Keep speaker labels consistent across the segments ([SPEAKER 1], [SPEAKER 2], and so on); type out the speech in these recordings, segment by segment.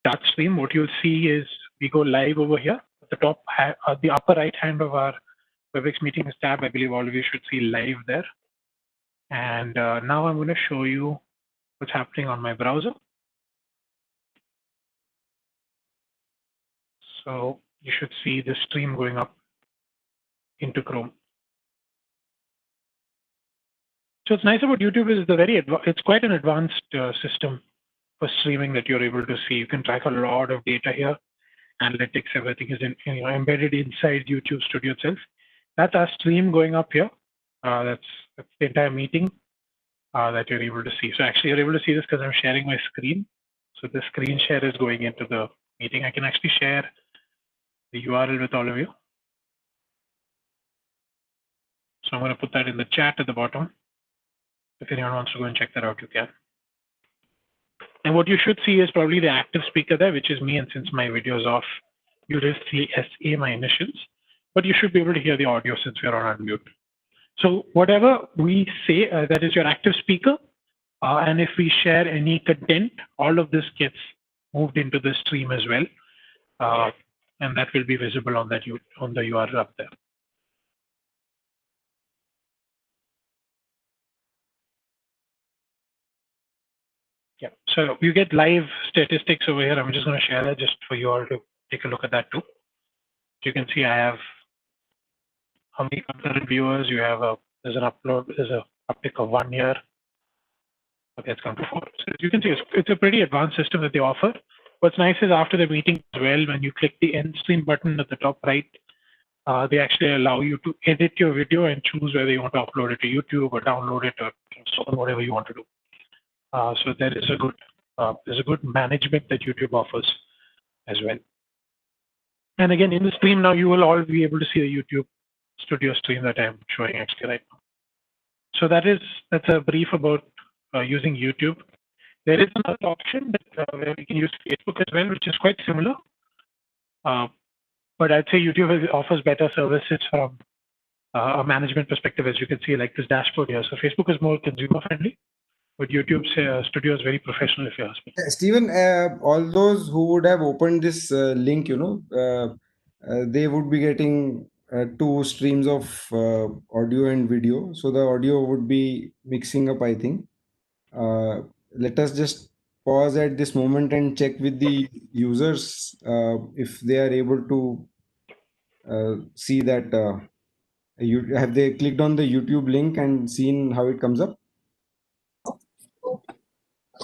[SPEAKER 1] start stream, what you'll see is we go live over here at the top, the upper right hand of our WebEx meetings tab. I believe all of you should see live there. And now I'm going to show you what's happening on my browser. So you should see the stream going up into Chrome. So what's nice about YouTube is it's quite an advanced system for streaming that you're able to see. You can track a lot of data here. Analytics, everything is embedded inside YouTube Studio itself. That's our stream going up here. That's the entire meeting that you're able to see. So actually you're able to see this because I'm sharing my screen. So the screen share is going into the meeting. I can actually share the URL with all of you. So I'm going to put that in the chat at the bottom. If anyone wants to go and check that out, you can. And what you should see is probably the active speaker there, which is me. And since my video is off, you will see SA, my initials. But you should be able to hear the audio since we're on unmute. So whatever we say, that is your active speaker. And if we share any content, all of this gets moved into the stream as well. And that will be visible on the URL up there. Yeah, so you get live statistics over here. I'm just going to share that just for you all to take a look at that too. You can see I have how many concurrent viewers. You have there's an upload, there's a uptick of 1 year. Okay, it's come to 4. So you can see it's a pretty advanced system that they offer. What's nice is after the meeting as well, when you click the end stream button at the top right, they actually allow you to edit your video and choose whether you want to upload it to YouTube or download it or whatever you want to do. So there is there's a good management that YouTube offers as well. And again, in the stream now, you will all be able to see the YouTube Studio stream that I'm showing actually right now. So that's a brief about using YouTube. There is another option that, where we can use Facebook as well, which is quite similar. But I'd say YouTube offers better services from a management perspective, as you can see, like this dashboard here. So Facebook is more consumer friendly, but YouTube's Studio is very professional, if you ask me.
[SPEAKER 2] Stephen, all those who would have opened this link, they would be getting 2 streams of audio and video. So the audio would be mixing up, I think. Let us just pause at this moment and check with the users if they are able to see that. Have they clicked on the YouTube link and seen how it comes up?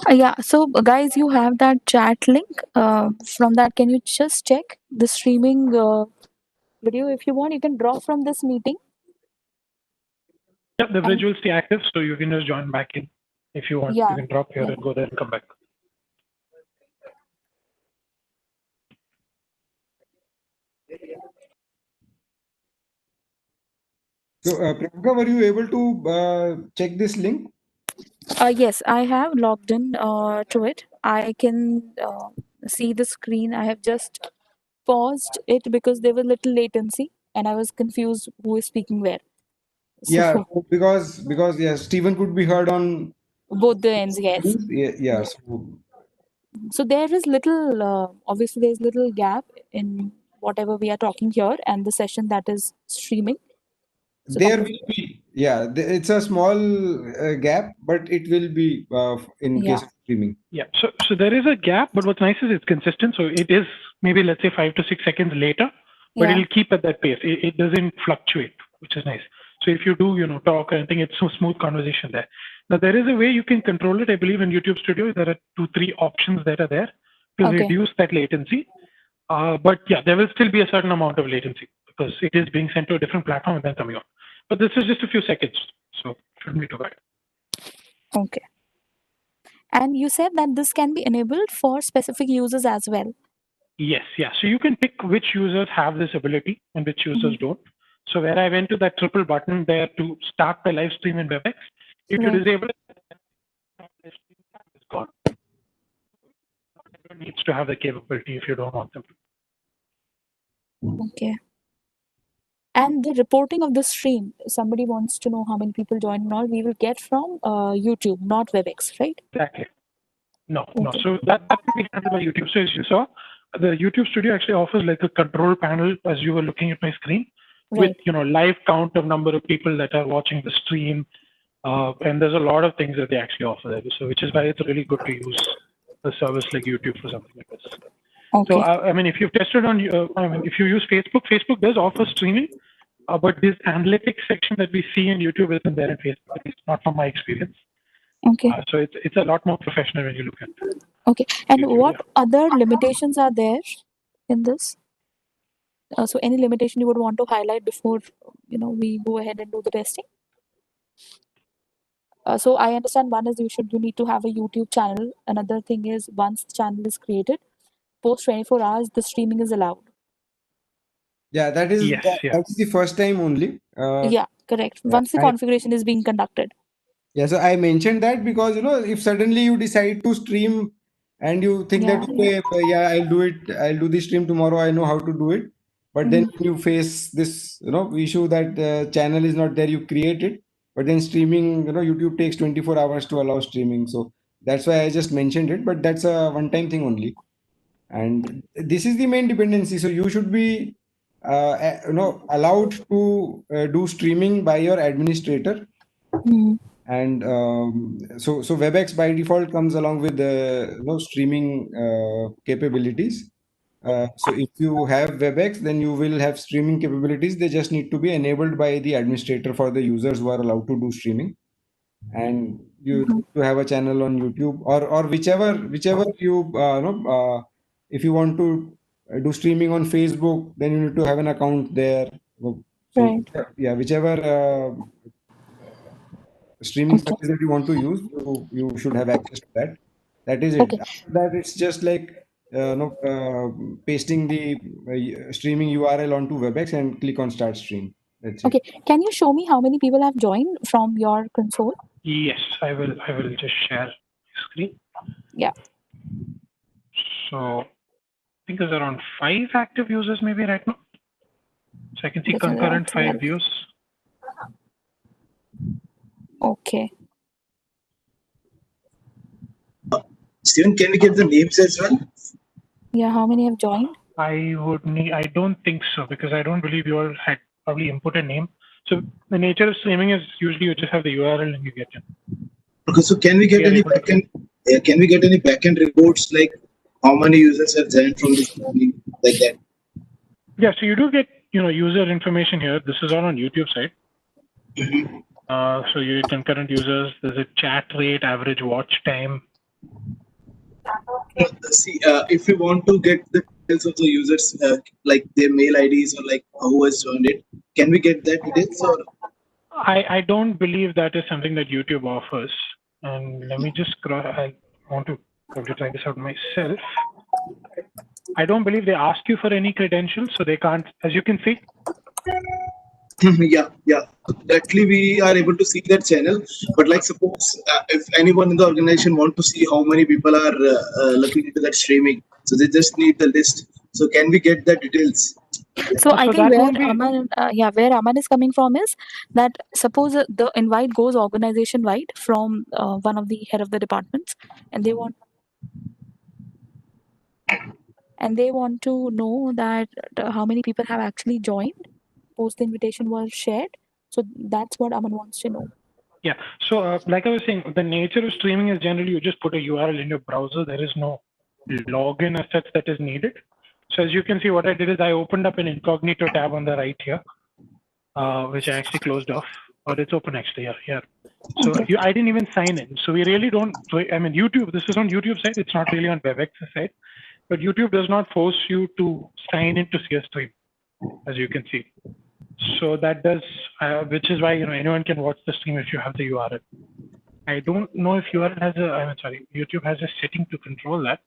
[SPEAKER 3] Yeah, so guys, you have that chat link. From that, can you just check the streaming video? If you want, you can drop from this meeting.
[SPEAKER 1] Yeah, the bridge will stay active, so you can just join back in if you want.
[SPEAKER 3] Yeah.
[SPEAKER 1] You can drop here and go there and come back.
[SPEAKER 2] So, Priyanka, were you able to check this link?
[SPEAKER 3] Yes, I have logged in to it. I can see the screen. I have just paused it because there was little latency and I was confused who is speaking where. So,
[SPEAKER 2] Yeah, because yeah, Stephen could be heard on
[SPEAKER 3] both the ends, yes.
[SPEAKER 2] Yeah.
[SPEAKER 3] So there is little, obviously there's little gap in whatever we are talking here and the session that is streaming. So
[SPEAKER 2] there will be, yeah, it's a small gap, but it will be in case of streaming.
[SPEAKER 1] Yeah, so there is a gap, but what's nice is it's consistent. So it is maybe, let's say, 5 to 6 seconds later, but it'll keep at that pace. It doesn't fluctuate, which is nice. So if you do, talk or anything, it's so smooth conversation there. Now there is a way you can control it. I believe in YouTube Studio, there are 2-3 options that are there to reduce that latency. But yeah, there will still be a certain amount of latency because it is being sent to a different platform and then coming on. But this is just a few seconds, so shouldn't be too bad.
[SPEAKER 3] Okay. And you said that this can be enabled for specific users as well.
[SPEAKER 1] Yes, yeah. So you can pick which users have this ability and which users don't. So where I went to that triple button there to start the live stream in WebEx, if you disable it, it's gone. Everyone needs to have the capability if you don't want them to.
[SPEAKER 3] Okay. And the reporting of the stream, somebody wants to know how many people joined and all, we will get from YouTube, not WebEx, right?
[SPEAKER 1] Exactly. No.
[SPEAKER 3] Okay.
[SPEAKER 1] So that will be handled by YouTube. So as you saw, the YouTube Studio actually offers like a control panel as you were looking at my screen with
[SPEAKER 3] Right.
[SPEAKER 1] live count of number of people that are watching the stream, and there's a lot of things that they actually offer there. So which is why it's really good to use a service like YouTube for something like this. So
[SPEAKER 3] Okay.
[SPEAKER 1] I mean, if you've tested on, if you use Facebook, Facebook does offer streaming, but this analytics section that we see in YouTube isn't there in Facebook. It's not from my experience.
[SPEAKER 3] Okay.
[SPEAKER 1] So it's a lot more professional when you look at
[SPEAKER 3] Okay. And
[SPEAKER 1] YouTube.
[SPEAKER 3] what
[SPEAKER 1] Yeah.
[SPEAKER 3] other limitations are there in this? So any limitation you would want to highlight before we go ahead and do the testing? So I understand one is you need to have a YouTube channel. Another thing is once the channel is created, post 24 hours the streaming is allowed.
[SPEAKER 2] Yeah, that is
[SPEAKER 1] Yes. Yeah.
[SPEAKER 2] that is the first time only.
[SPEAKER 3] Yeah, correct. Once the
[SPEAKER 2] I
[SPEAKER 3] configuration is being conducted.
[SPEAKER 2] Yeah, so I mentioned that because if suddenly you decide to stream and you think that
[SPEAKER 3] Yeah.
[SPEAKER 2] okay, yeah, I'll do the stream tomorrow, I know how to do it, but then
[SPEAKER 3] Mhm.
[SPEAKER 2] you face this issue that channel is not there, you create it, but then streaming, YouTube takes 24 hours to allow streaming, so that's why I just mentioned it, but that's a one-time thing only, and this is the main dependency. So you should be allowed to do streaming by your administrator.
[SPEAKER 3] Mhm.
[SPEAKER 2] And so WebEx by default comes along with the streaming capabilities. So if you have WebEx, then you will have streaming capabilities. They just need to be enabled by the administrator for the users who are allowed to do streaming. And you
[SPEAKER 3] Mhm.
[SPEAKER 2] need to have a channel on YouTube or whichever you if you want to do streaming on Facebook, then you need to have an account there. So
[SPEAKER 3] Right.
[SPEAKER 2] yeah, whichever streaming
[SPEAKER 3] Okay.
[SPEAKER 2] service that you want to use, you should have access to that. That is it.
[SPEAKER 3] Okay.
[SPEAKER 2] After that, it's just like pasting the streaming URL onto WebEx and click on Start Stream. That's it.
[SPEAKER 3] Okay. Can you show me how many people have joined from your console?
[SPEAKER 1] Yes. I will just share screen.
[SPEAKER 3] Yeah.
[SPEAKER 1] So I think there's around 5 active users maybe right now. So I can see
[SPEAKER 3] This is
[SPEAKER 1] concurrent 5
[SPEAKER 3] 12.
[SPEAKER 1] views.
[SPEAKER 3] Okay.
[SPEAKER 4] Steven, can we get the names as well?
[SPEAKER 3] Yeah. How many have joined?
[SPEAKER 1] I don't think so because I don't believe you all had probably input a name. So the nature of streaming is usually you just have the URL and you get in.
[SPEAKER 4] Okay, so can we get
[SPEAKER 1] We are
[SPEAKER 4] any
[SPEAKER 1] able to
[SPEAKER 4] backend? Can we get any backend reports like how many users have joined from this streaming, like that?
[SPEAKER 1] Yeah, so you do get user information here. This is all on YouTube side. So you get concurrent users. There's a chat rate, average watch time.
[SPEAKER 4] See, if we want to get the details of the users, like their mail IDs or like who has joined it, can we get that details or?
[SPEAKER 1] I don't believe that is something that YouTube offers. And let me just scroll. I want to try this out myself. I don't believe they ask you for any credentials, so they can't, as you can see.
[SPEAKER 4] Yeah. Directly we are able to see that channel, but like suppose if anyone in the organization want to see how many people are looking into that streaming, so they just need the list. So can we get the details?
[SPEAKER 3] So I
[SPEAKER 1] So
[SPEAKER 3] think
[SPEAKER 1] that
[SPEAKER 3] where
[SPEAKER 1] won't be.
[SPEAKER 3] where Aman is coming from is that suppose the invite goes organization wide from one of the head of the departments, and they want to know that how many people have actually joined post the invitation was shared. So that's what Aman wants to know.
[SPEAKER 1] Yeah. So like I was saying, the nature of streaming is generally you just put a URL in your browser. There is no login as such that is needed. So as you can see, what I did is I opened up an incognito tab on the right here, which I actually closed off, or it's open actually here. So
[SPEAKER 3] Okay.
[SPEAKER 1] I didn't even sign in. So we really don't. I mean, YouTube. This is on YouTube side. It's not really on WebEx's side, but YouTube does not force you to sign in to see a stream, as you can see. So that does, which is why anyone can watch the stream if you have the URL. I don't know if URL has YouTube has a setting to control that.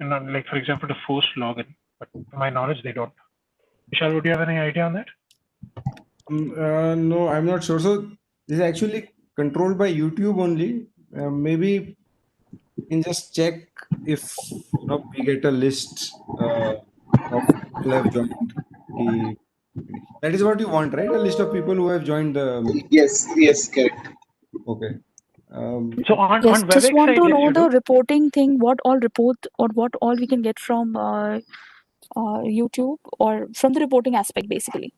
[SPEAKER 1] And like for example, to force login, but to my knowledge, they don't. Vishal, would you have any idea on that?
[SPEAKER 2] No, I'm not sure. So this is actually controlled by YouTube only. Maybe you can just check if we get a list of people who have joined. That is what you want, right? A list of people who have joined the meeting.
[SPEAKER 4] Yes, correct.
[SPEAKER 2] Okay.
[SPEAKER 1] So on
[SPEAKER 3] Yes, just
[SPEAKER 1] WebEx
[SPEAKER 3] want
[SPEAKER 1] side,
[SPEAKER 3] to
[SPEAKER 1] yes,
[SPEAKER 3] know
[SPEAKER 1] you
[SPEAKER 3] the
[SPEAKER 1] do.
[SPEAKER 3] reporting thing, what all report or what all we can get from YouTube or from the reporting aspect, basically.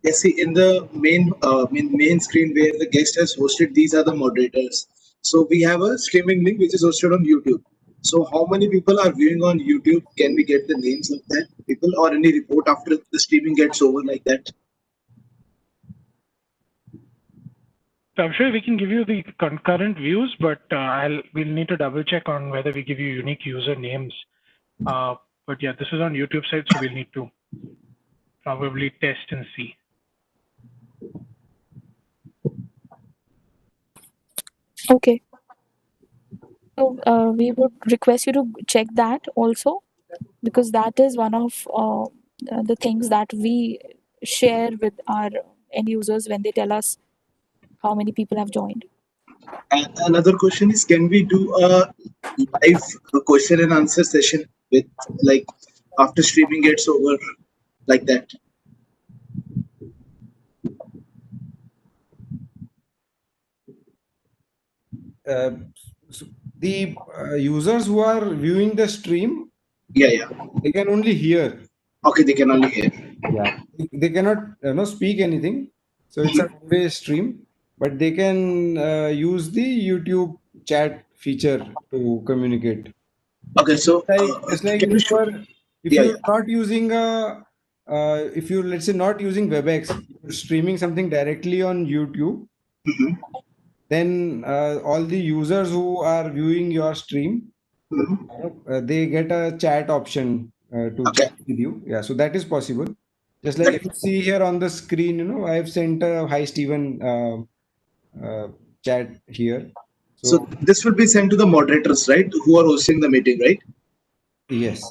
[SPEAKER 4] Yes, see, in the main screen where the guest has hosted, these are the moderators. So we have a streaming link which is hosted on YouTube. So how many people are viewing on YouTube? Can we get the names of that people or any report after the streaming gets over like that?
[SPEAKER 1] So I'm sure we can give you the concurrent views, but we'll need to double check on whether we give you unique user names. But yeah, this is on YouTube side, so we'll need to probably test and see.
[SPEAKER 3] Okay. So we would request you to check that also, because that is one of the things that we share with our end users when they tell us how many people have joined.
[SPEAKER 4] And another question is, can we do a live question and answer session with like after streaming gets over like that?
[SPEAKER 2] So the users who are viewing the stream,
[SPEAKER 4] Yeah, yeah.
[SPEAKER 2] they can only hear.
[SPEAKER 4] Okay, they can only hear.
[SPEAKER 2] Yeah, they cannot speak anything. So it's a two-way stream, but they can use the YouTube chat feature to communicate.
[SPEAKER 4] Okay, so
[SPEAKER 2] Just like
[SPEAKER 4] can you show?
[SPEAKER 2] if
[SPEAKER 4] Yeah,
[SPEAKER 2] you're
[SPEAKER 4] yeah.
[SPEAKER 2] not using if you're, let's say, not using WebEx, you're streaming something directly on YouTube,
[SPEAKER 4] Mhm,
[SPEAKER 2] then all the users who are viewing your stream,
[SPEAKER 4] mhm.
[SPEAKER 2] they get a chat option to
[SPEAKER 4] Okay.
[SPEAKER 2] chat with you. Yeah, so that is possible. Just like
[SPEAKER 4] That-
[SPEAKER 2] if you see here on the screen, I have sent a hi Stephen chat here.
[SPEAKER 4] So
[SPEAKER 2] So
[SPEAKER 4] this will be sent to the moderators, right? Who are hosting the meeting, right?
[SPEAKER 2] yes,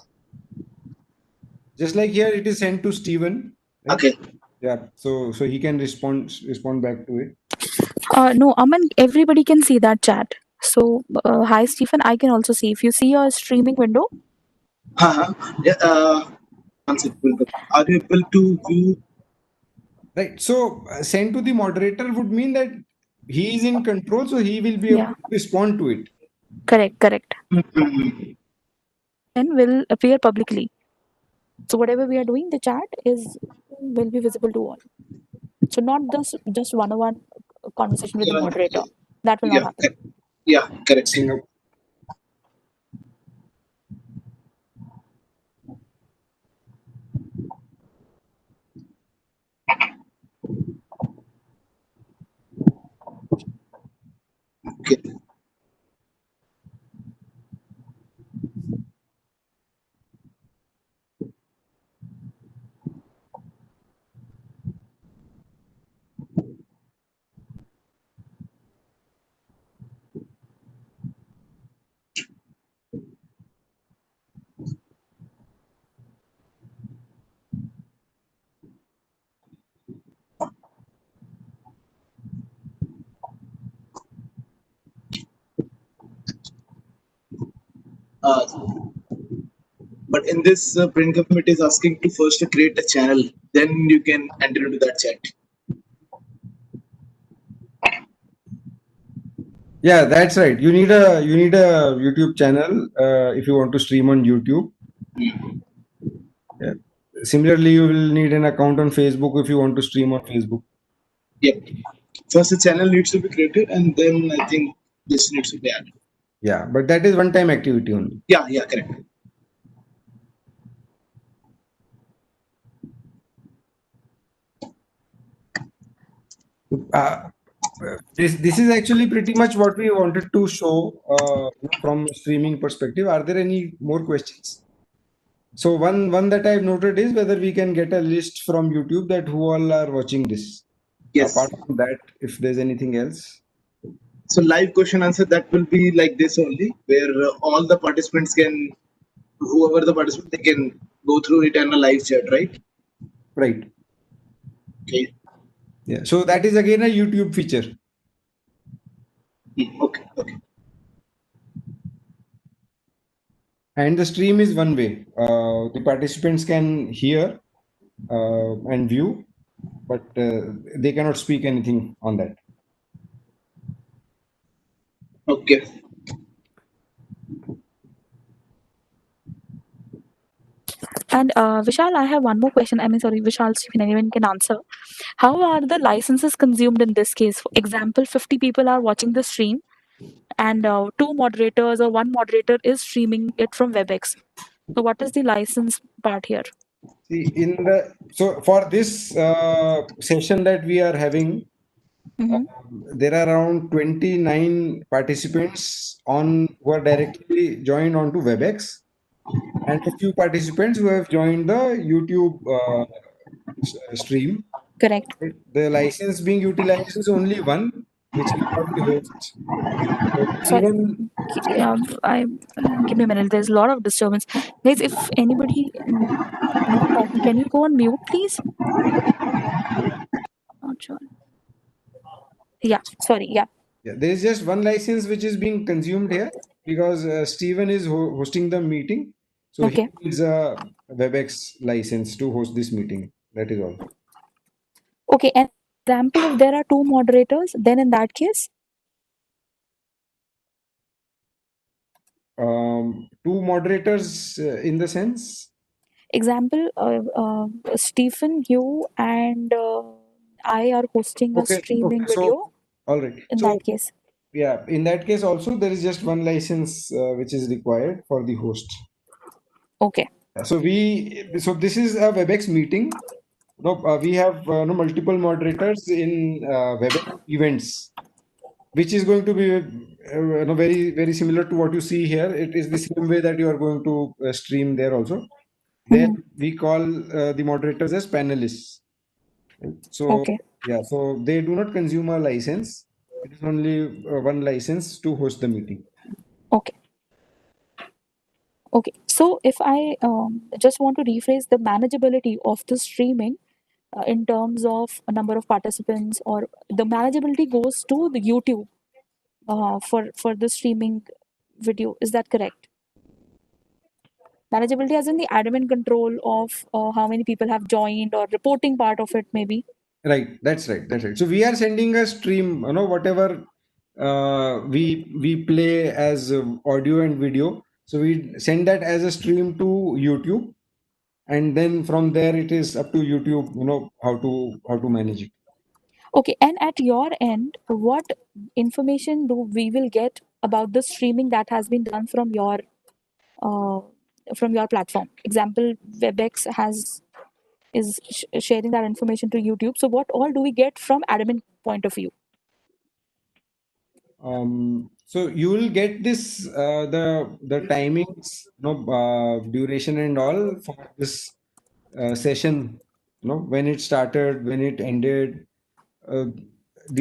[SPEAKER 2] just like here it is sent to Stephen, right?
[SPEAKER 4] Okay.
[SPEAKER 2] Yeah, so he can respond back to it.
[SPEAKER 3] No, Aman, everybody can see that chat. So, hi, Stephen. I can also see. If you see your streaming window,
[SPEAKER 4] Uh-huh. Yeah, one second. Are you able to view?
[SPEAKER 2] Right. So sent to the moderator would mean that he is in control, so he will be able
[SPEAKER 3] yeah,
[SPEAKER 2] to respond to it.
[SPEAKER 3] correct.
[SPEAKER 4] Mhm.
[SPEAKER 3] Then will appear publicly. So whatever we are doing, the chat will be visible to all. So not just one-on-one conversation with the
[SPEAKER 4] Yeah,
[SPEAKER 3] moderator. That will not
[SPEAKER 4] yeah,
[SPEAKER 3] happen.
[SPEAKER 4] yeah, correct.
[SPEAKER 2] Mixing up.
[SPEAKER 4] Okay. Uh, but in this print committee is asking to first create a channel, then you can enter into that chat.
[SPEAKER 2] Yeah, that's right. You need a YouTube channel if you want to stream on YouTube. Yeah. Similarly, you will need an account on Facebook if you want to stream on Facebook.
[SPEAKER 4] Yep. First, the channel needs to be created, and then I think this needs to be added.
[SPEAKER 2] Yeah, but that is one-time activity only.
[SPEAKER 4] Yeah, yeah, correct.
[SPEAKER 2] Uh, this is actually pretty much what we wanted to show from streaming perspective. Are there any more questions? So one that I've noted is whether we can get a list from YouTube that who all are watching this.
[SPEAKER 4] Yes.
[SPEAKER 2] Apart from that, if there's anything else.
[SPEAKER 4] So live question answer that will be like this only, where all the participants can, whoever the participant, they can go through it in a live chat, right?
[SPEAKER 2] Right.
[SPEAKER 4] Okay.
[SPEAKER 2] Yeah. So that is again a YouTube feature.
[SPEAKER 4] Okay. Okay.
[SPEAKER 2] And the stream is one way. The participants can hear and view, but they cannot speak anything on that.
[SPEAKER 4] Okay.
[SPEAKER 3] And Vishal, I have one more question. I mean, sorry, Vishal, if anyone can answer. How are the licenses consumed in this case? For example, 50 people are watching the stream, and two moderators or one moderator is streaming it from WebEx. So, what is the license part here?
[SPEAKER 2] See, so for this session that we are having,
[SPEAKER 3] Mm-hmm.
[SPEAKER 2] there are around 29 participants who are directly joined onto WebEx, and a few participants who have joined the YouTube stream.
[SPEAKER 3] Correct.
[SPEAKER 2] The license being utilized is only one, which is for the host. So
[SPEAKER 3] Sorry,
[SPEAKER 2] even
[SPEAKER 3] give me a minute. There's a lot of disturbance, guys. If anybody not talking, can you go on mute, please? Not sure. Yeah. Sorry. Yeah.
[SPEAKER 2] yeah, there is just one license which is being consumed here because Steven is hosting the meeting, so he
[SPEAKER 3] Okay.
[SPEAKER 2] needs a WebEx license to host this meeting. That is all.
[SPEAKER 3] Okay. And example, if there are two moderators, then in that case,
[SPEAKER 2] Two moderators in the sense.
[SPEAKER 3] example, Stephen, you and I are hosting a
[SPEAKER 2] Okay,
[SPEAKER 3] streaming
[SPEAKER 2] so
[SPEAKER 3] video.
[SPEAKER 2] all right.
[SPEAKER 3] In
[SPEAKER 2] So
[SPEAKER 3] that case,
[SPEAKER 2] yeah, in that case also there is just one license which is required for the host.
[SPEAKER 3] okay.
[SPEAKER 2] So this is a WebEx meeting. No, we have no multiple moderators in WebEx events, which is going to be no, very similar to what you see here. It is the same way that you are going to stream there also. There
[SPEAKER 3] Mhm.
[SPEAKER 2] we call the moderators as panelists. So
[SPEAKER 3] Okay.
[SPEAKER 2] yeah, so they do not consume a license. It is only one license to host the meeting.
[SPEAKER 3] Okay. Okay. So if I just want to rephrase the manageability of the streaming in terms of a number of participants, or the manageability goes to the YouTube for the streaming video. Is that correct? Manageability as in the admin control of how many people have joined, or reporting part of it maybe.
[SPEAKER 2] Right, that's right, that's right. So we are sending a stream, whatever we play as audio and video. So we send that as a stream to YouTube, and then from there it is up to YouTube, how to manage it.
[SPEAKER 3] Okay, and at your end, what information do we will get about the streaming that has been done uh, from your platform? Example, WebEx is sharing that information to YouTube. So what all do we get from admin point of view?
[SPEAKER 2] So you will get this the timings, duration and all for this session, when it started, when it ended, uh,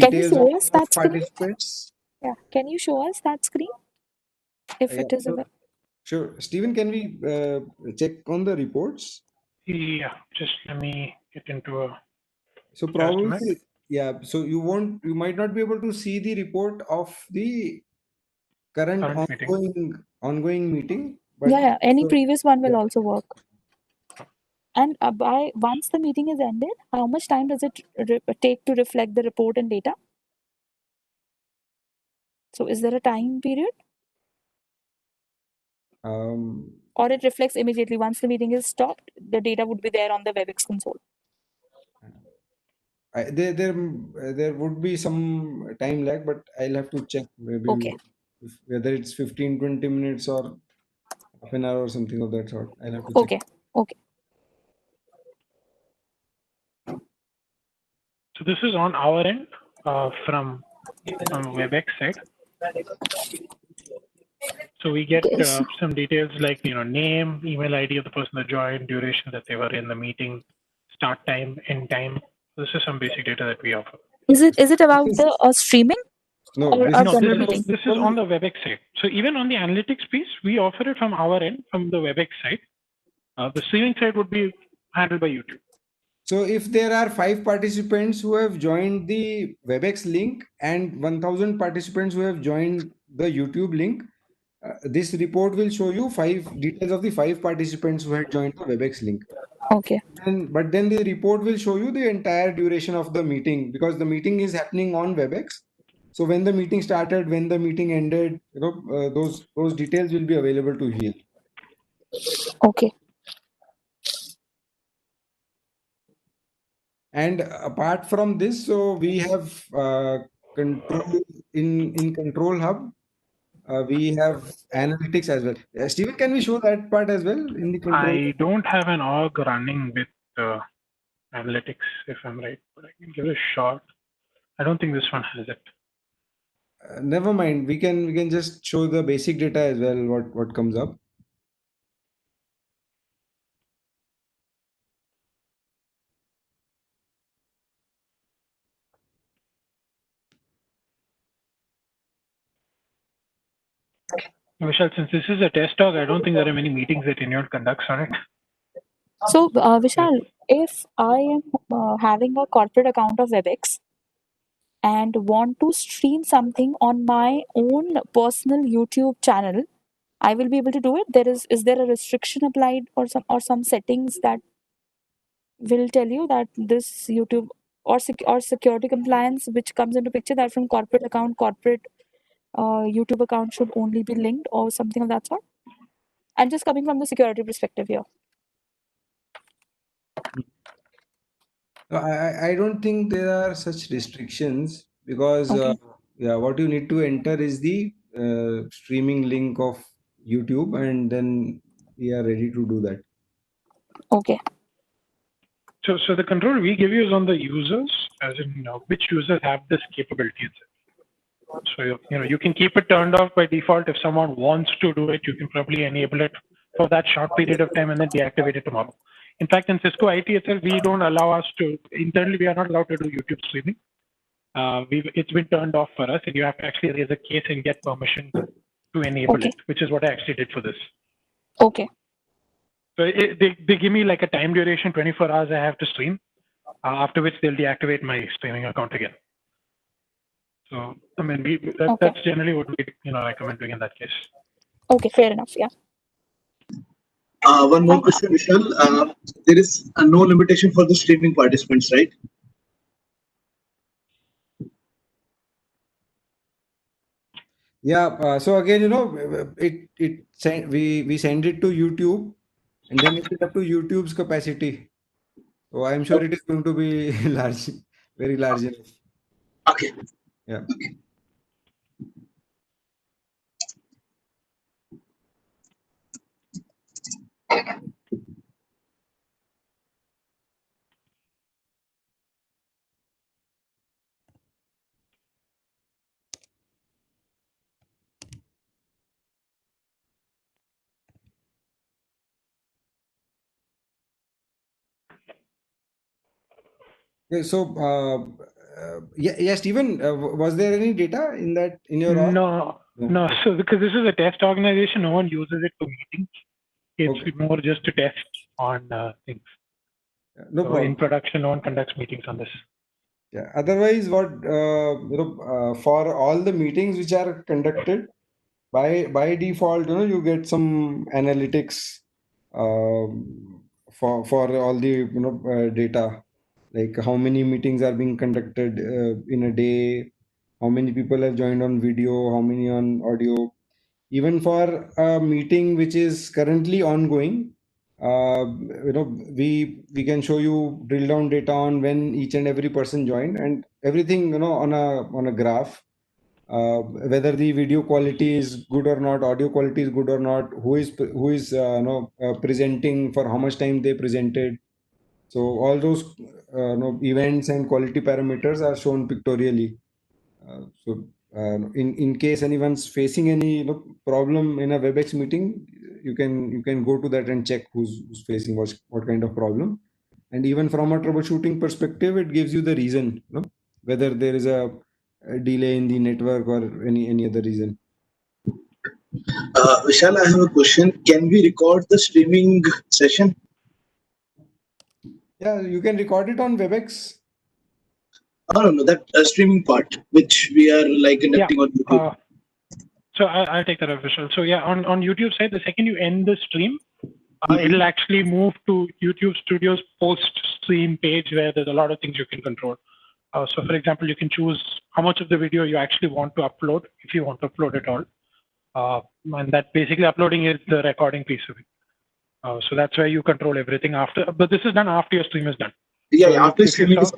[SPEAKER 3] Can you
[SPEAKER 2] details
[SPEAKER 3] show us
[SPEAKER 2] of
[SPEAKER 3] that screen?
[SPEAKER 2] participants.
[SPEAKER 3] Yeah, can you show us that screen if
[SPEAKER 2] Yeah,
[SPEAKER 3] it is
[SPEAKER 2] so,
[SPEAKER 3] available?
[SPEAKER 2] sure. Stephen, can we check on the reports?
[SPEAKER 1] Yeah, just let me get into a
[SPEAKER 2] So
[SPEAKER 1] document.
[SPEAKER 2] probably, yeah. So you might not be able to see the report of the current
[SPEAKER 1] Current meeting.
[SPEAKER 2] ongoing meeting,
[SPEAKER 3] Yeah, yeah. Any
[SPEAKER 2] so,
[SPEAKER 3] previous one will
[SPEAKER 2] yeah.
[SPEAKER 3] also work. And by once the meeting is ended, how much time does it take to reflect the report and data? So is there a time period,
[SPEAKER 2] Um,
[SPEAKER 3] or it reflects immediately once the meeting is stopped? The data would be there on the WebEx console.
[SPEAKER 2] there would be some time lag, but I'll have to check maybe
[SPEAKER 3] Okay.
[SPEAKER 2] whether it's 15-20 minutes or half an hour or something of that sort. I'll have to check.
[SPEAKER 3] Okay. Okay.
[SPEAKER 1] So this is on our end from WebEx side. So we get
[SPEAKER 3] Yes.
[SPEAKER 1] some details like name, email ID of the person that joined, duration that they were in the meeting, start time, end time. This is some basic data that we offer.
[SPEAKER 3] Is it about
[SPEAKER 2] This
[SPEAKER 3] the
[SPEAKER 2] is
[SPEAKER 3] streaming
[SPEAKER 2] no,
[SPEAKER 3] or
[SPEAKER 2] this
[SPEAKER 3] a
[SPEAKER 1] No,
[SPEAKER 2] is
[SPEAKER 3] general meeting?
[SPEAKER 1] this is on the WebEx side. So even on the analytics piece, we offer it from our end, from the WebEx side. The streaming side would be handled by YouTube.
[SPEAKER 2] So if there are 5 participants who have joined the WebEx link and 1000 participants who have joined the YouTube link, this report will show you details of the 5 participants who had joined the WebEx link.
[SPEAKER 3] Okay.
[SPEAKER 2] But then the report will show you the entire duration of the meeting because the meeting is happening on WebEx. So when the meeting started, when the meeting ended, those details will be available to here.
[SPEAKER 3] Okay.
[SPEAKER 2] And apart from this, so we have control in Control Hub. We have analytics as well. Steven, can we show that part as well in the control?
[SPEAKER 1] I don't have an org running with analytics, if I'm right, but I can give it a shot. I don't think this one has it.
[SPEAKER 2] Never mind. We can just show the basic data as well. What comes up.
[SPEAKER 1] Vishal, since this is a test talk, I don't think there are many meetings that Inuit conducts on it.
[SPEAKER 3] So, Vishal, if I am having a corporate account of WebEx and want to stream something on my own personal YouTube channel, I will be able to do it. Is there a restriction applied or some settings that will tell you that this YouTube or security compliance which comes into picture that from corporate YouTube account should only be linked or something of that sort? I'm just coming from the security perspective here.
[SPEAKER 2] No, I don't think there are such restrictions because
[SPEAKER 3] Okay.
[SPEAKER 2] what you need to enter is the streaming link of YouTube, and then we are ready to do that.
[SPEAKER 3] Okay.
[SPEAKER 1] So the control we give you is on the users, as in which users have this capability. So you can keep it turned off by default. If someone wants to do it, you can probably enable it for that short period of time and then deactivate it tomorrow. In fact, in Cisco IT itself, we don't allow us to internally. We are not allowed to do YouTube streaming. It's been turned off for us, and you have to actually raise a case and get permission to enable
[SPEAKER 3] Okay.
[SPEAKER 1] it, which is what I actually did for this.
[SPEAKER 3] Okay.
[SPEAKER 1] So they give me like a time duration, 24 hours I have to stream, after which they'll deactivate my streaming account again. So I mean, that's generally what we recommend doing in that case.
[SPEAKER 3] Okay, fair enough. Yeah.
[SPEAKER 4] One more question, Vishal. There is no limitation for the streaming participants, right?
[SPEAKER 2] Yeah. So again, we send it to YouTube, and then it is up to YouTube's capacity. So I'm sure it is going to be large, very large enough.
[SPEAKER 4] Okay.
[SPEAKER 2] Yeah. Okay, so yeah, Stephen, was there any data in your org?
[SPEAKER 1] No. So because this is a test organization, no one uses it for meetings. It's
[SPEAKER 2] Okay.
[SPEAKER 1] more just to test on things.
[SPEAKER 2] No
[SPEAKER 1] So
[SPEAKER 2] problem.
[SPEAKER 1] in production, no one conducts meetings on this.
[SPEAKER 2] Yeah. Otherwise, for all the meetings which are conducted, by default, you get some analytics for all the data, like how many meetings are being conducted in a day, how many people have joined on video, how many on audio. Even for a meeting which is currently ongoing, we can show you drill down data on when each and every person joined, and everything on a graph. Whether the video quality is good or not, audio quality is good or not, who is presenting, for how much time they presented. So all those events and quality parameters are shown pictorially. In case anyone's facing any problem in a WebEx meeting, you can go to that and check who's facing what kind of problem. And even from a troubleshooting perspective, it gives you the reason, whether there is a delay in the network or any other reason.
[SPEAKER 4] Vishal, I have a question. Can we record the streaming session?
[SPEAKER 2] Yeah, you can record it on WebEx.
[SPEAKER 4] No, that streaming part, which we are like conducting on YouTube.
[SPEAKER 1] So I'll take that official. So yeah, on YouTube side, the second you end the stream, it'll actually move to YouTube Studio's post-stream page where there's a lot of things you can control. So for example, you can choose how much of the video you actually want to upload, if you want to upload it all. And that basically uploading is the recording piece of it. So that's where you control everything after, but this is done after your stream is done.
[SPEAKER 4] Yeah,
[SPEAKER 1] So
[SPEAKER 4] yeah, after
[SPEAKER 1] if you
[SPEAKER 4] streaming
[SPEAKER 1] saw,
[SPEAKER 4] is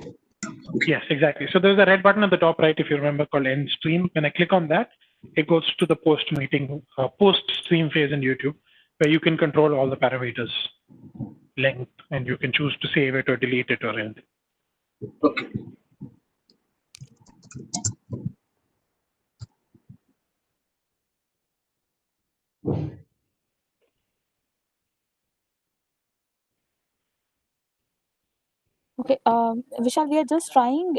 [SPEAKER 1] yes, exactly. So there's a red button at the top right, if you remember, called end stream. When I click on that, it goes to the post meeting, post stream phase in YouTube, where you can control all the parameters, length, and you can choose to save it or delete it or anything.
[SPEAKER 4] okay.
[SPEAKER 3] Okay, Vishal, we are just trying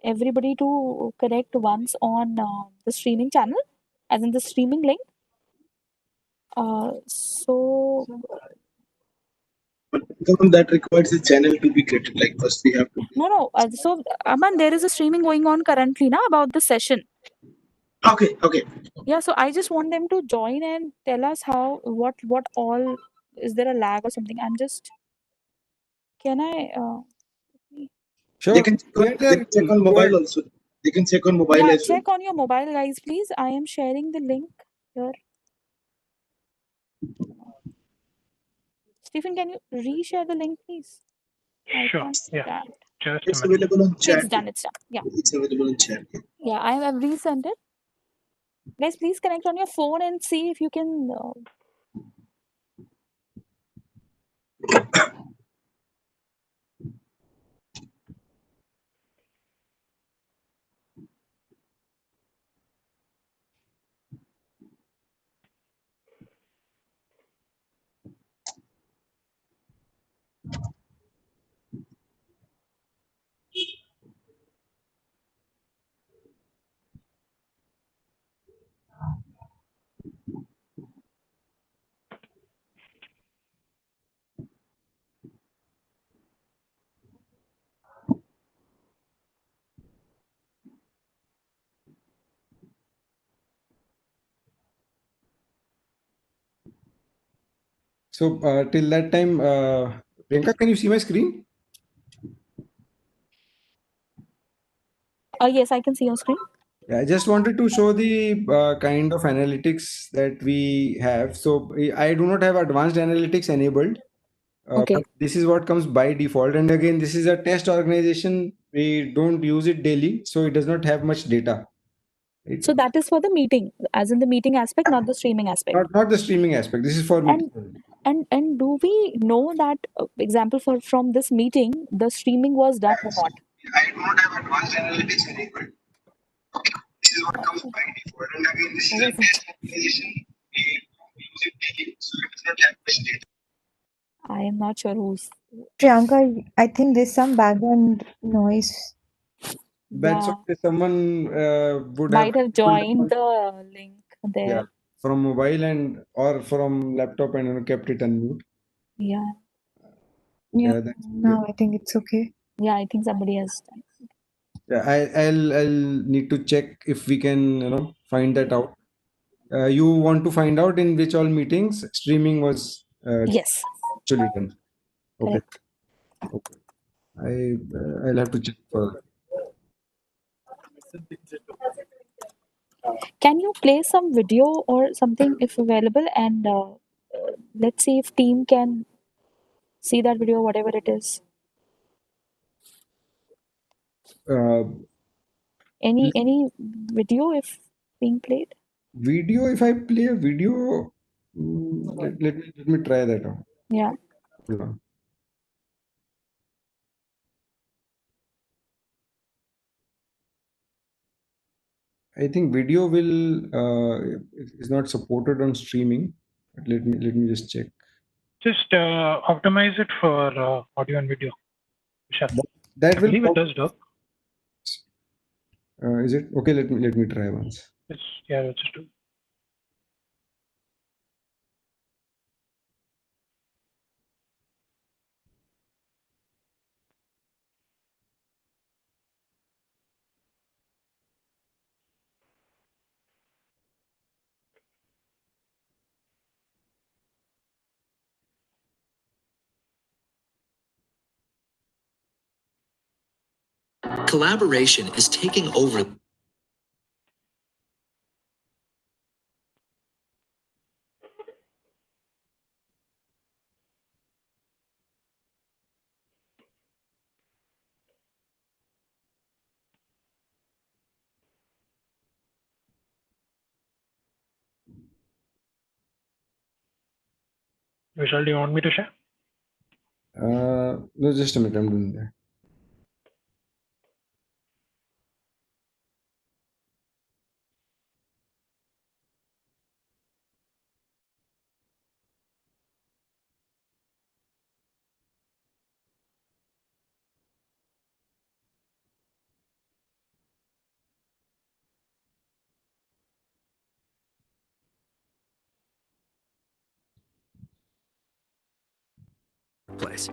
[SPEAKER 3] everybody to connect once on the streaming channel, as in the streaming link. So
[SPEAKER 4] But Gautam, that requires the channel to be created. Like first we have to.
[SPEAKER 3] no. So Aman, there is a streaming going on currently now about the session.
[SPEAKER 4] Okay, okay.
[SPEAKER 3] Yeah, so I just want them to join and tell us how what all is there a lag or something. I'm just can I
[SPEAKER 2] Sure.
[SPEAKER 4] They can check on,
[SPEAKER 2] Yeah,
[SPEAKER 4] they can check on
[SPEAKER 2] go
[SPEAKER 4] mobile
[SPEAKER 2] ahead.
[SPEAKER 4] also. They can check on mobile
[SPEAKER 3] yeah,
[SPEAKER 4] as well.
[SPEAKER 3] check on your mobile guys, please. I am sharing the link here. Stephen, can you reshare the link, please? I
[SPEAKER 1] Sure.
[SPEAKER 3] can't
[SPEAKER 1] Yeah.
[SPEAKER 3] stand.
[SPEAKER 1] Just a
[SPEAKER 4] It's
[SPEAKER 1] minute.
[SPEAKER 4] available on
[SPEAKER 3] Okay,
[SPEAKER 4] chat.
[SPEAKER 3] it's done. It's done. Yeah.
[SPEAKER 4] It's available on chat.
[SPEAKER 3] Yeah, I have resent it. Guys, please connect on your phone and see if you can.
[SPEAKER 2] So till that time, Priyanka, can you see my screen?
[SPEAKER 3] Yes, I can see your screen.
[SPEAKER 2] Yeah, I just wanted to show the kind of analytics that we have. So I do not have advanced analytics enabled.
[SPEAKER 3] Okay.
[SPEAKER 2] But this is what comes by default. And again, this is a test organization. We don't use it daily, so it does not have much data.
[SPEAKER 3] So that is for the meeting, as in the meeting aspect, not the streaming aspect.
[SPEAKER 2] Not the streaming aspect. This is for
[SPEAKER 3] And
[SPEAKER 2] meeting.
[SPEAKER 3] and do we know that example from this meeting, the streaming was done or not?
[SPEAKER 4] I do not have advanced analytics enabled. This is what comes by default. And again, this is a test organization. We use it daily, so it does not have much data.
[SPEAKER 3] I am not sure who's.
[SPEAKER 5] Priyanka, I think there's some background noise.
[SPEAKER 2] That's
[SPEAKER 3] Yeah,
[SPEAKER 2] okay. Someone would
[SPEAKER 3] might have
[SPEAKER 2] have
[SPEAKER 3] joined the link there.
[SPEAKER 2] yeah, from mobile and or from laptop and kept it unmute.
[SPEAKER 3] Yeah,
[SPEAKER 5] Yeah,
[SPEAKER 2] Yeah, that's
[SPEAKER 5] now I think it's okay.
[SPEAKER 3] yeah. I think somebody has done.
[SPEAKER 2] yeah. I'll need to check if we can find that out. You want to find out in which all meetings streaming was
[SPEAKER 3] Yes,
[SPEAKER 2] actually done. Okay.
[SPEAKER 3] correct.
[SPEAKER 2] Okay. I'll have to check for.
[SPEAKER 3] Can you play some video or something if available, and let's see if team can see that video, whatever it is.
[SPEAKER 2] Uh,
[SPEAKER 3] Any video if being played?
[SPEAKER 2] video. If I play a video, let me try that out.
[SPEAKER 3] Yeah.
[SPEAKER 2] Hold on. I think video will is not supported on streaming. But let me just check.
[SPEAKER 1] Just optimize it for audio and video. Vishal.
[SPEAKER 2] That
[SPEAKER 1] I
[SPEAKER 2] will.
[SPEAKER 1] believe it does work.
[SPEAKER 2] Is it okay? Let me try once.
[SPEAKER 1] Yeah, let's just do.
[SPEAKER 6] Collaboration is taking over.
[SPEAKER 1] Vishal, do you want me to share?
[SPEAKER 2] No, just a minute. I'm doing that.
[SPEAKER 6] Place.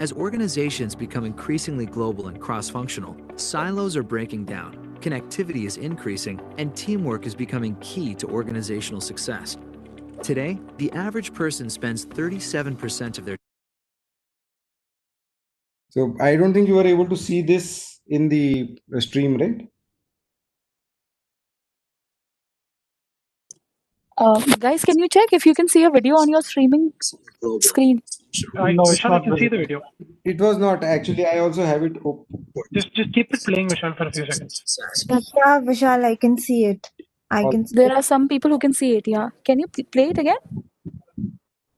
[SPEAKER 6] As organizations become increasingly global and cross-functional, silos are breaking down, connectivity is increasing, and teamwork is becoming key to organizational success. Today, the average person spends 37% of their
[SPEAKER 2] So I don't think you were able to see this in the stream, right?
[SPEAKER 3] Guys, can you check if you can see a video on your streaming
[SPEAKER 6] global.
[SPEAKER 3] screen?
[SPEAKER 1] Vishal, I can see the video.
[SPEAKER 2] It was not actually. I also have it open.
[SPEAKER 1] Just keep it playing, Vishal, for a few seconds.
[SPEAKER 5] Yeah, Vishal, I can see it. I can see
[SPEAKER 3] There
[SPEAKER 5] it.
[SPEAKER 3] are some people who can see it. Yeah. Can you play it again?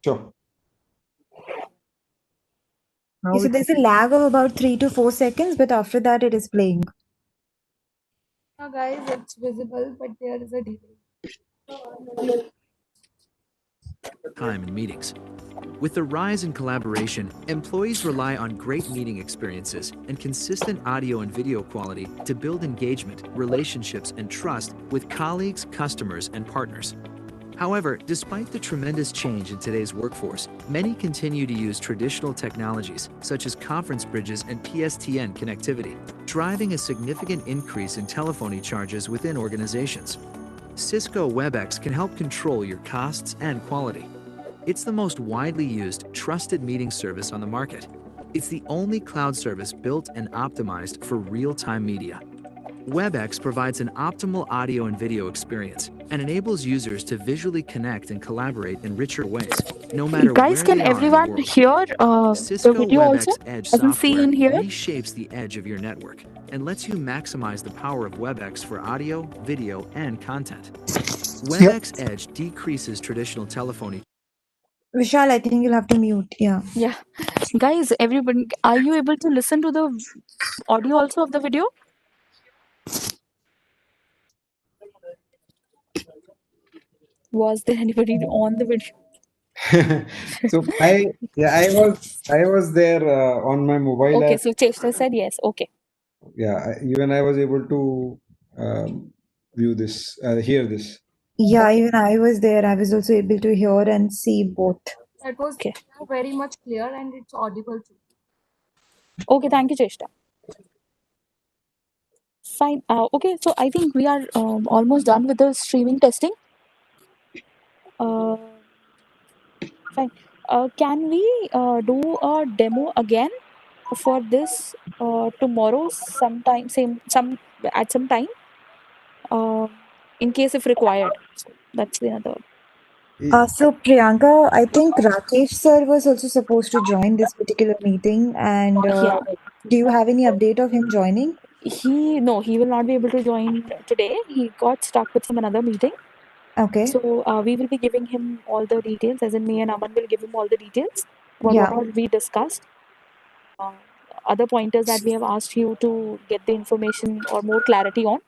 [SPEAKER 2] Sure.
[SPEAKER 1] Now
[SPEAKER 5] So there's a lag of about 3 to 4 seconds, but after that it is playing.
[SPEAKER 3] Guys, it's visible, but there is a delay.
[SPEAKER 6] Time in meetings. With the rise in collaboration, employees rely on great meeting experiences and consistent audio and video quality to build engagement, relationships, and trust with colleagues, customers, and partners. However, despite the tremendous change in today's workforce, many continue to use traditional technologies such as conference bridges and PSTN connectivity, driving a significant increase in telephony charges within organizations. Cisco WebEx can help control your costs and quality. It's the most widely used, trusted meeting service on the market. It's the only cloud service built and optimized for real-time media. WebEx provides an optimal audio and video experience and enables users to visually connect and collaborate in richer ways, no matter
[SPEAKER 3] Guys,
[SPEAKER 6] where
[SPEAKER 3] can
[SPEAKER 6] they are in the
[SPEAKER 3] everyone
[SPEAKER 6] world.
[SPEAKER 3] hear the
[SPEAKER 6] Cisco
[SPEAKER 3] video also?
[SPEAKER 6] WebEx Edge
[SPEAKER 3] I can see
[SPEAKER 6] software
[SPEAKER 3] in here.
[SPEAKER 6] reshapes the edge of your network and lets you maximize the power of WebEx for audio, video, and content. WebEx Edge decreases traditional telephony.
[SPEAKER 5] Vishal, I think you'll have to mute. Yeah.
[SPEAKER 3] Yeah. Guys, everybody, are you able to listen to the audio also of the video? Was there anybody on the video?
[SPEAKER 2] So I was there on my mobile
[SPEAKER 3] Okay,
[SPEAKER 2] app.
[SPEAKER 3] so Cheshta said yes. Okay.
[SPEAKER 2] Yeah, even I was able to view this, hear this.
[SPEAKER 5] Yeah, even I was there. I was also able to hear and see both.
[SPEAKER 3] That was very much clear and it's audible too. Okay, thank you, Cheshta. Fine. Okay, so I think we are almost done with the streaming testing. Uh, fine. Can we do a demo again for this tomorrow sometime, at some time, in case if required? That's the other.
[SPEAKER 5] So Priyanka, I think Rakesh sir was also supposed to join this particular meeting, and
[SPEAKER 3] Yeah.
[SPEAKER 5] do you have any update of him joining?
[SPEAKER 3] He will not be able to join today. He got stuck with some another meeting.
[SPEAKER 5] Okay.
[SPEAKER 3] So we will be giving him all the details, as in me and Aman will give him all the details about
[SPEAKER 5] Yeah.
[SPEAKER 3] what all we discussed. Other pointers that we have asked you to get the information or more clarity on.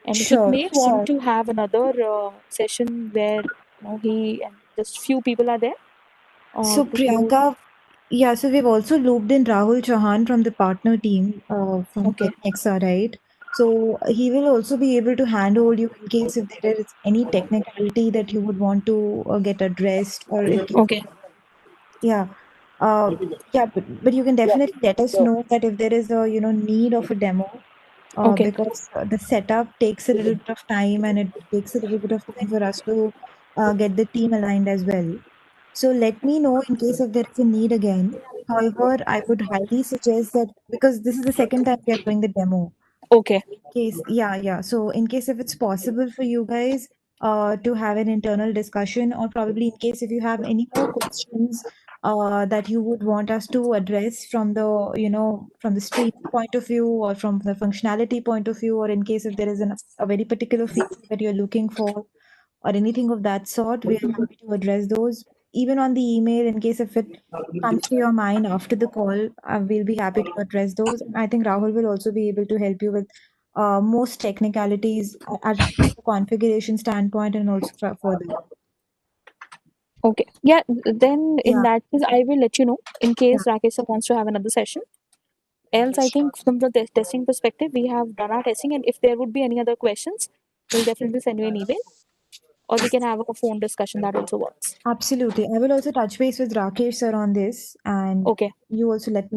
[SPEAKER 3] And
[SPEAKER 5] Sure,
[SPEAKER 3] he may want to have another session where he and just few people are there.
[SPEAKER 5] So
[SPEAKER 3] to
[SPEAKER 5] Priyanka, yeah, so we've also looped in Rahul Chauhan from the partner team from
[SPEAKER 3] Okay.
[SPEAKER 5] Nexa, right? So he will also be able to handhold you in case if there is any technicality that you would want to get addressed or in case,
[SPEAKER 3] Okay.
[SPEAKER 5] yeah. Yeah, but you can definitely let us know that if there is a need of a demo,
[SPEAKER 3] Okay.
[SPEAKER 5] because the setup takes a little bit of time and it takes a little bit of time for us to get the team aligned as well. So let me know in case if there is a need again. However, I would highly suggest that because this is the second time we are doing the demo.
[SPEAKER 3] Okay.
[SPEAKER 5] So in case if it's possible for you guys to have an internal discussion, or probably in case if you have any more questions that you would want us to address from the, from the stream point of view or from the functionality point of view, or in case if there is a very particular feature that you're looking for or anything of that sort, we are happy to address those. Even on the email, in case if it comes to your mind after the call, we'll be happy to address those. And I think Rahul will also be able to help you with most technicalities at the configuration standpoint and also further.
[SPEAKER 3] Okay. Yeah. Then in
[SPEAKER 5] Yeah.
[SPEAKER 3] that case, I will let you know in case Rakesh sir wants to have another session. Else, I think from the testing perspective, we have done our testing, and if there would be any other questions, we'll definitely send you an email, or we can have a phone discussion. That also works.
[SPEAKER 5] Absolutely. I will also touch base with Rakesh sir on this, and
[SPEAKER 3] Okay.
[SPEAKER 5] you also let me